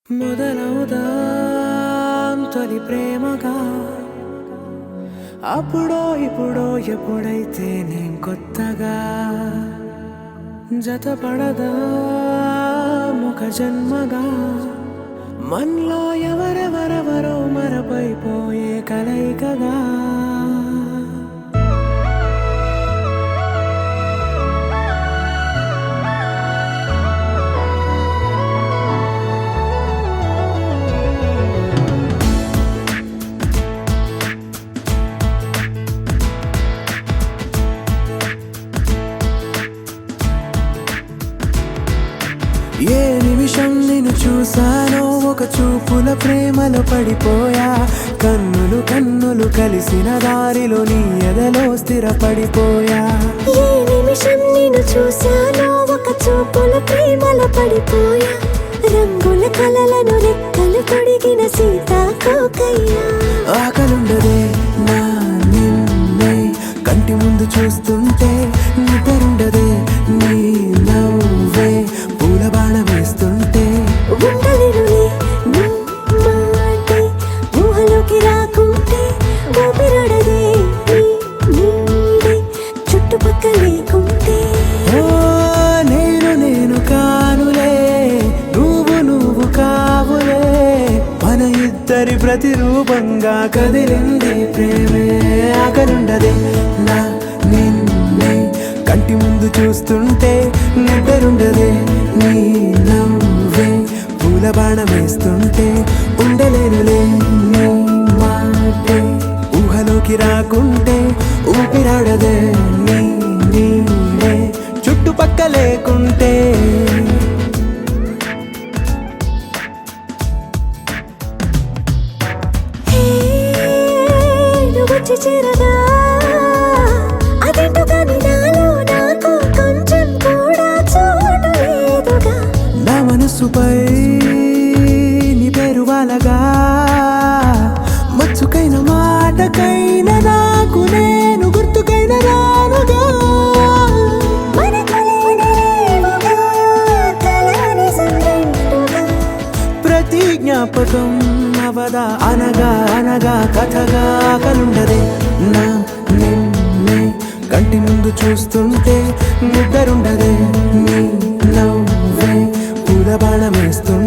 మొదలవుదాం తొలి ప్రేమగా అప్పుడో ఇప్పుడో ఎప్పుడైతే నేను కొత్తగా జతపడదా ముఖ జన్మగా మనలో ఎవరెవరెవరో మరపైపోయే కలయికగా ఏ నిమిషం నిన్ను చూసానో ఒక చూపుల ప్రేమలో పడిపోయా కన్నులు కన్నులు కలిసిన దారిలో నీ ఎదలో స్థిరపడిపోయా ఏ నిమిషం నిన్ను చూసానో ఒక చూపుల ప్రేమలో పడిపోయా రంగుల కలలను రెక్కలు తొడిగిన సీతాకోకయ్యా ఆకలుండదే నా నిన్నే కంటి ముందు చూస్తుంటే నిద్రుండదే నీ నవ్వే పూల బాణ వేస్తుంటే ఉండలేనులే నీ మాటే ఊహలోకి రాకుంటే ఊపిరాడదే నీ నీడే చుట్టుపక్కల లేకుంటే ఓ నేను కానులే నువ్వు కావులే మన ఇద్దరి ప్రతిరూపంగా కదిలింది ప్రేమే ఆకలుండదే నా నిన్నే కంటి ముందు చూస్తుంటే నిద్రుండదే నీ నవ్వే పూల బాణం వేస్తుంటే ఉండలేనులే నీ మాటే ఊహలోకి రాకుంటే ఊపిరాడదే నీ నీడే చుట్టుపక్క లేకుంటే నువ్వు వచ్చి చేరగా అదేంటో కానీ నాలో నాకు కొంచెం కూడా చోటు లేదుగా నా మనసుపై నీ పేరు వాలగా మచ్చుకైన మాటకైన నాకు నేను గుర్తుకైన రానుగా మనకులేనిరేవుగా కలని సంగంటుగా ప్రతి జ్ఞాపకం అవదా అనగా అనగా కథగా కలుండదే నా నిన్నే కంటి ముందు చూస్తుంటే నిద్రుండదే నీ నవ్వే పూల బాణం వేస్తుంటే